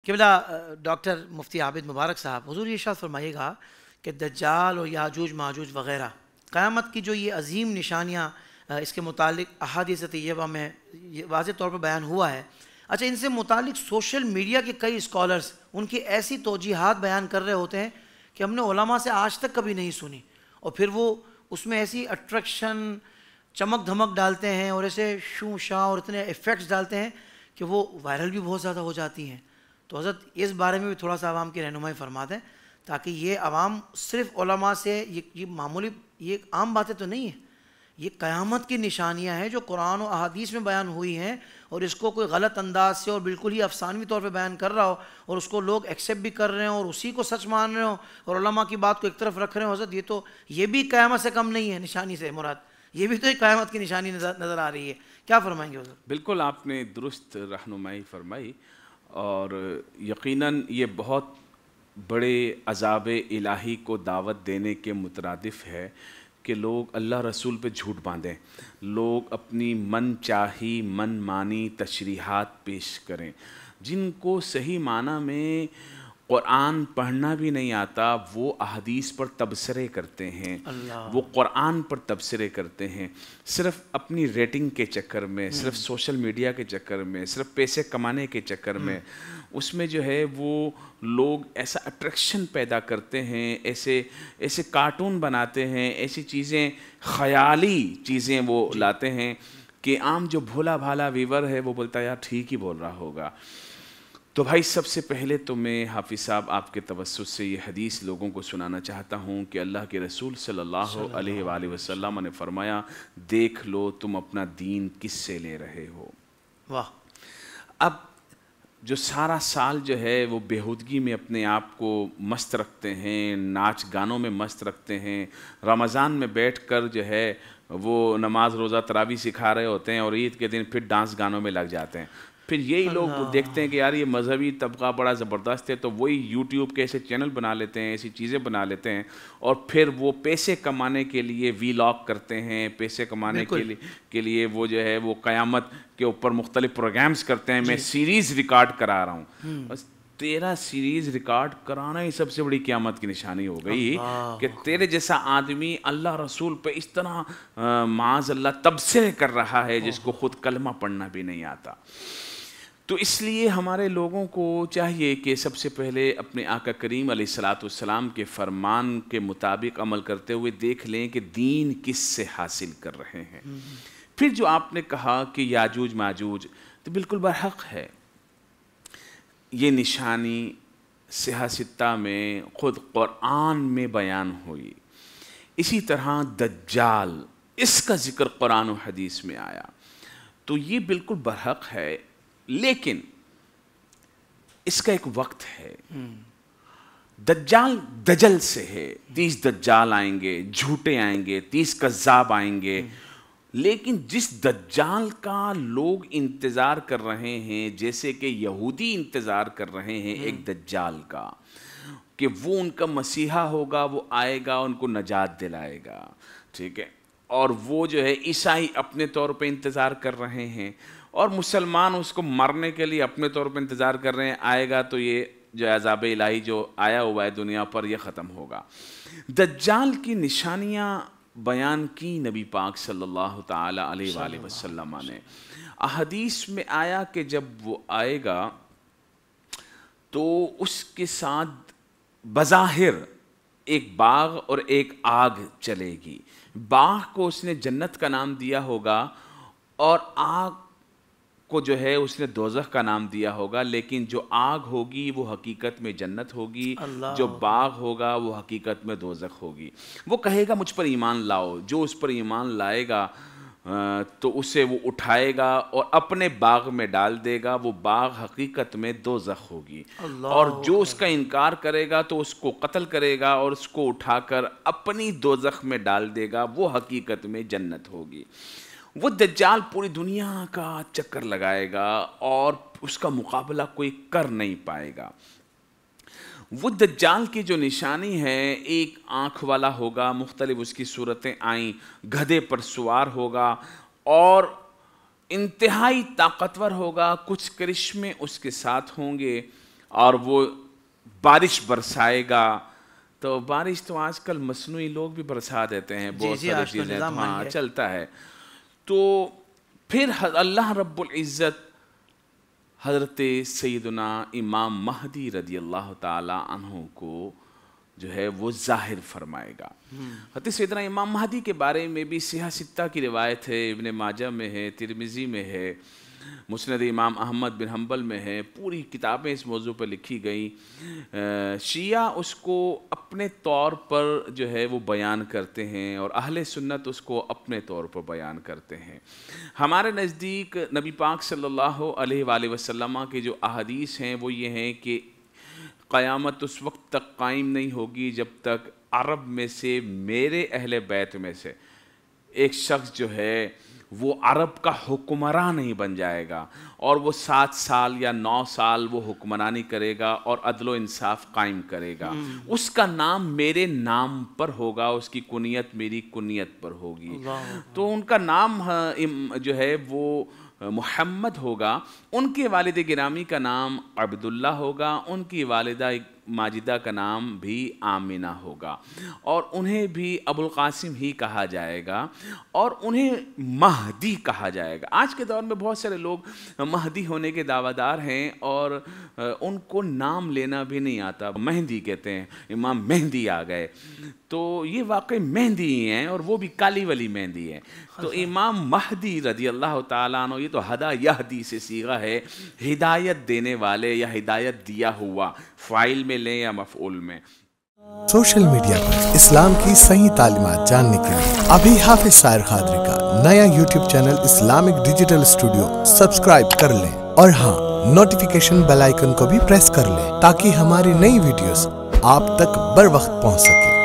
قبلہ ڈاکٹر مفتی عابد مبارک صاحب، حضور یہ ارشاد فرمائیے گا کہ دجال اور یاجوج ماجوج وغیرہ قیامت کی جو یہ عظیم نشانیاں اس کے متعلق احادیث طیبہ میں واضح طور پر بیان ہوا ہے، اچھا ان سے متعلق سوشل میڈیا کے کئی اسکالرز ان کی ایسی توجیحات بیان کر رہے ہوتے ہیں کہ ہم نے علماء سے آج تک کبھی نہیں سنی، اور پھر وہ اس میں ایسی اٹریکشن چمک دھمک ڈالتے ہیں اور ایسے شوں شاں اور اتنے ایفیکٹس ڈالتے ہیں کہ وہ وائرل بھی بہت زیادہ ہو جاتی ہیں. تو حضرت اس بارے میں بھی تھوڑا سا عوام کی رہنمائی فرما دیں تاکہ یہ عوام صرف علماء سے یہ معمولی یہ عام باتیں تو نہیں ہیں، یہ قیامت کی نشانیاں ہیں جو قرآن و احادیث میں بیان ہوئی ہیں، اور اس کو کوئی غلط انداز سے اور بالکل ہی افسانوی طور پہ بیان کر رہا ہو اور اس کو لوگ ایکسیپٹ بھی کر رہے ہیں اور اسی کو سچ مان رہے ہوں اور علماء کی بات کو ایک طرف رکھ رہے ہیں. حضرت یہ بھی قیامت سے کم نہیں ہے نشانی سے مراد، یہ بھی تو ایک قیامت کی نشانی نظر آ رہی ہے. کیا فرمائیں گے حضرت؟ بالکل آپ نے درست رہنمائی فرمائی، اور یقیناً یہ بہت بڑے عذاب الہی کو دعوت دینے کے مترادف ہے کہ لوگ اللہ رسول پہ جھوٹ باندھیں، لوگ اپنی من چاہی من مانی تشریحات پیش کریں جن کو صحیح معنی میں قرآن پڑھنا بھی نہیں آتا. وہ احادیث پر تبصرے کرتے ہیں، وہ قرآن پر تبصرے کرتے ہیں، صرف اپنی ریٹنگ کے چکر میں، صرف سوشل میڈیا کے چکر میں، صرف پیسے کمانے کے چکر میں اس میں جو ہے وہ لوگ ایسا اٹریکشن پیدا کرتے ہیں، ایسے کارٹون بناتے ہیں، ایسی چیزیں خیالی چیزیں وہ لاتے ہیں کہ عام جو بھولا بھالا ویور ہے وہ بولتا ہے یار ٹھیک ہی بول رہا ہوگا. تو بھائی سب سے پہلے تو میں حافظ صاحب آپ کے توسط سے یہ حدیث لوگوں کو سنانا چاہتا ہوں کہ اللہ کے رسول صلی اللہ علیہ وآلہ وسلم نے فرمایا دیکھ لو تم اپنا دین کس سے لے رہے ہو. واہ. اب جو سارا سال جو ہے وہ بےہودگی میں اپنے آپ کو مست رکھتے ہیں، ناچ گانوں میں مست رکھتے ہیں، رمضان میں بیٹھ کر جو ہے وہ نماز روزہ تراویح سکھا رہے ہوتے ہیں اور عید کے دن پھر ڈانس گانوں میں لگ جاتے ہیں. پھر یہی لوگ دیکھتے ہیں کہ یار یہ مذہبی طبقہ بڑا زبردست ہے تو وہی یوٹیوب کے ایسے چینل بنا لیتے ہیں، ایسی چیزیں بنا لیتے ہیں اور پھر وہ پیسے کمانے کے لیے ویلاگ کرتے ہیں، پیسے کمانے کے لیے وہ جو ہے وہ قیامت کے اوپر مختلف پروگرامز کرتے ہیں. میں سیریز ریکارڈ کرا رہا ہوں، بس تیرا سیریز ریکارڈ کرانا ہی سب سے بڑی قیامت کی نشانی ہو گئی کہ تیرے جیسا آدمی اللہ رسول پہ اس طرح معاذ اللہ تبصرے کر رہا ہے جس کو خود کلمہ پڑھنا بھی نہیں آتا. تو اس لیے ہمارے لوگوں کو چاہیے کہ سب سے پہلے اپنے آقا کریم علیہ الصلاۃ والسلام کے فرمان کے مطابق عمل کرتے ہوئے دیکھ لیں کہ دین کس سے حاصل کر رہے ہیں. پھر جو آپ نے کہا کہ یاجوج ماجوج، تو بالکل برحق ہے. یہ نشانی صحیح ستہ میں خود قرآن میں بیان ہوئی. اسی طرح دجال، اس کا ذکر قرآن و حدیث میں آیا، تو یہ بالکل برحق ہے، لیکن اس کا ایک وقت ہے. دجال دجل سے ہے، 30 دجال آئیں گے، جھوٹے آئیں گے، 30 کذاب آئیں گے. لیکن جس دجال کا لوگ انتظار کر رہے ہیں، جیسے کہ یہودی انتظار کر رہے ہیں ایک دجال کا کہ وہ ان کا مسیحا ہوگا، وہ آئے گا ان کو نجات دلائے گا، ٹھیک ہے، اور وہ جو ہے عیسائی اپنے طور پہ انتظار کر رہے ہیں اور مسلمان اس کو مرنے کے لیے اپنے طور پہ انتظار کر رہے ہیں، آئے گا تو یہ جو عذاب الہی جو آیا ہوا ہے دنیا پر یہ ختم ہوگا. دجال کی نشانیاں بیان کی نبی پاک صلی اللہ تعالی علیہ وآلہ وسلم نے. احادیث میں آیا کہ جب وہ آئے گا تو اس کے ساتھ بظاہر ایک باغ اور ایک آگ چلے گی. باغ کو اس نے جنت کا نام دیا ہوگا اور آگ کو جو ہے اس نے دوزخ کا نام دیا ہوگا، لیکن جو آگ ہوگی وہ حقیقت میں جنت ہوگی، جو باغ ہوگا وہ حقیقت میں دوزخ ہوگی. وہ کہے گا مجھ پر ایمان لاؤ، جو اس پر ایمان لائے گا تو اسے وہ اٹھائے گا اور اپنے باغ میں ڈال دے گا، وہ باغ حقیقت میں دوزخ ہوگی. اور جو اس کا انکار کرے گا تو اس کو قتل کرے گا اور اس کو اٹھا کر اپنی دوزخ میں ڈال دے گا، وہ حقیقت میں جنت ہوگی. وہ دجال پوری دنیا کا چکر لگائے گا اور اس کا مقابلہ کوئی کر نہیں پائے گا. وہ دجال کی جو نشانی ہے، ایک آنکھ والا ہوگا، مختلف اس کی صورتیں آئیں، گدھے پر سوار ہوگا اور انتہائی طاقتور ہوگا. کچھ کرشمے اس کے ساتھ ہوں گے اور وہ بارش برسائے گا. تو بارش تو آج کل مصنوعی لوگ بھی برسا دیتے ہیں, بہت ساری چیزیں ہاں چلتا ہے. تو پھر اللہ رب العزت حضرت سیدنا امام مہدی رضی اللہ تعالی عنہ کو جو ہے وہ ظاہر فرمائے گا. حضرت سیدنا امام مہدی کے بارے میں بھی صحیح ستہ کی روایت ہے, ابن ماجہ میں ہے, ترمذی میں ہے, مسند امام احمد بن حنبل میں ہے, پوری کتابیں اس موضوع پر لکھی گئیں. شیعہ اس کو اپنے طور پر جو ہے وہ بیان کرتے ہیں اور اہل سنت اس کو اپنے طور پر بیان کرتے ہیں. ہمارے نزدیک نبی پاک صلی اللہ علیہ وآلہ وسلم کے جو احادیث ہیں وہ یہ ہیں کہ قیامت اس وقت تک قائم نہیں ہوگی جب تک عرب میں سے میرے اہل بیت میں سے ایک شخص جو ہے وہ عرب کا حکمراں نہیں بن جائے گا, اور وہ 7 سال یا 9 سال وہ حکمرانی کرے گا اور عدل و انصاف قائم کرے گا. اس کا نام میرے نام پر ہوگا, اس کی کنیت میری کنیت پر ہوگی. تو ان کا نام جو ہے وہ محمد ہوگا, ان کے والد گرامی کا نام عبداللہ ہوگا, ان کی والدہ ماجدہ کا نام بھی آمنہ ہوگا, اور انہیں بھی ابو القاسم ہی کہا جائے گا, اور انہیں مہدی کہا جائے گا. آج کے دور میں بہت سارے لوگ مہدی ہونے کے دعویٰ دار ہیں اور ان کو نام لینا بھی نہیں آتا, مہندی کہتے ہیں, امام مہندی آ گئے. تو یہ واقعی مہندی ہی ہیں, اور وہ بھی کالی والی مہندی ہے. تو امام مہدی رضی اللہ تعالیٰ عنہ, یہ تو ہدا یہدی سے صیغہ ہے, ہدایت دینے والے یا ہدایت دیا ہوا, فاعل میں لیں یا مفعول میں. سوشل میڈیا پر اسلام کی صحیح تعلیمات جاننے کے لیے ابھی حافظ سائر قادری کا نیا YouTube channel Islamic digital studio subscribe کر لیں, اور ہاں نوٹیفیکیشن بیل آئیکن کو بھی پریس کر لیں تاکہ ہماری نئی ویڈیوز آپ تک بر وقت پہنچ سکیں.